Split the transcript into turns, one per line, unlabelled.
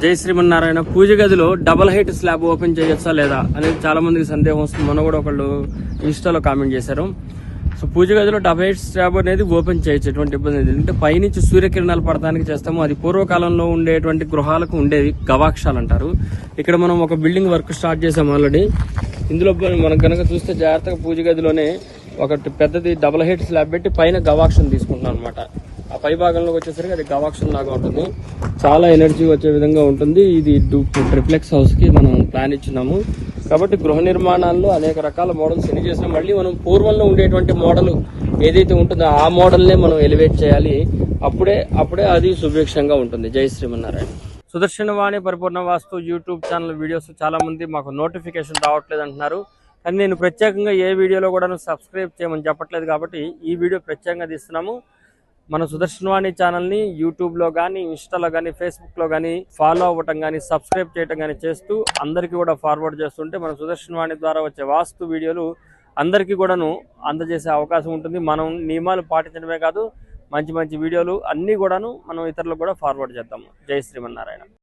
జై శ్రీమన్నారాయణ. పూజ గదిలో double height slab open చేయొచ్చా లేదా అనేది చాలా మందికి సందేహం వస్తుంది. మొన్న కూడా ఒకళ్ళు ఇన్స్టాలో కామెంట్ చేశారు. సో పూజ గదిలో డబల్ హైట్ స్లాబ్ అనేది ఓపెన్ చేయొచ్చు, ఎటువంటి ఇబ్బంది లేదు. అంటే పైనుంచి సూర్యకిరణాలు పడటానికి చేస్తాము. అది పూర్వకాలంలో ఉండేటువంటి గృహాలకు ఉండేవి గవాక్షాలు అంటారు. ఇక్కడ మనం ఒక బిల్డింగ్ వర్క్ స్టార్ట్ చేసాం ఆల్రెడీ. ఇందులో మనం కనుక చూస్తే జాగ్రత్తగా పూజ గదిలోనే ఒకటి పెద్దది డబల్ హైట్ స్లాబ్ పెట్టి పైన గవాక్షం తీసుకుంటున్నాం అనమాట. ఆ పై భాగంలోకి వచ్చేసరికి అది గవాక్షం లాగా ఉంటుంది. చాలా ఎనర్జీ వచ్చే విధంగా ఉంటుంది. ఇది ట్రిప్లెక్స్ హౌస్ కి మనం ప్లాన్ ఇచ్చినాము. కాబట్టి గృహ నిర్మాణాల్లో అనేక రకాల మోడల్స్ ఎన్ని చేసినా మళ్ళీ మనం పూర్వంలో ఉండేటువంటి మోడల్ ఏదైతే ఉంటుందో ఆ మోడల్నే మనం ఎలివేట్ చేయాలి. అప్పుడే అది సుభిక్షంగా ఉంటుంది. జై శ్రీమన్నారాయణ. సుదర్శన వాణి పరిపూర్ణ వాస్తు యూట్యూబ్ ఛానల్ వీడియోస్ చాలా మంది మాకు నోటిఫికేషన్ రావట్లేదు అంటున్నారు. కానీ నేను ప్రత్యేకంగా ఏ వీడియోలో కూడా సబ్స్క్రైబ్ చేయమని చెప్పట్లేదు. కాబట్టి ఈ వీడియో ప్రత్యేకంగా తీస్తున్నాము. మన సుదర్శనవాణి ఛానల్ని యూట్యూబ్లో కానీ, ఇన్స్టాలో కానీ, ఫేస్బుక్లో కానీ ఫాలో అవ్వటం కానీ, సబ్స్క్రైబ్ చేయటం కానీ చేస్తూ అందరికీ కూడా ఫార్వర్డ్ చేస్తుంటే మన సుదర్శనవాణి ద్వారా వచ్చే వాస్తు వీడియోలు అందరికీ కూడాను అందజేసే అవకాశం ఉంటుంది. మనం నియమాలు పాటించడమే కాదు, మంచి మంచి వీడియోలు అన్నీ కూడాను మనం ఇతరులకు కూడా ఫార్వర్డ్ చేద్దాము. జై శ్రీమన్నారాయణ.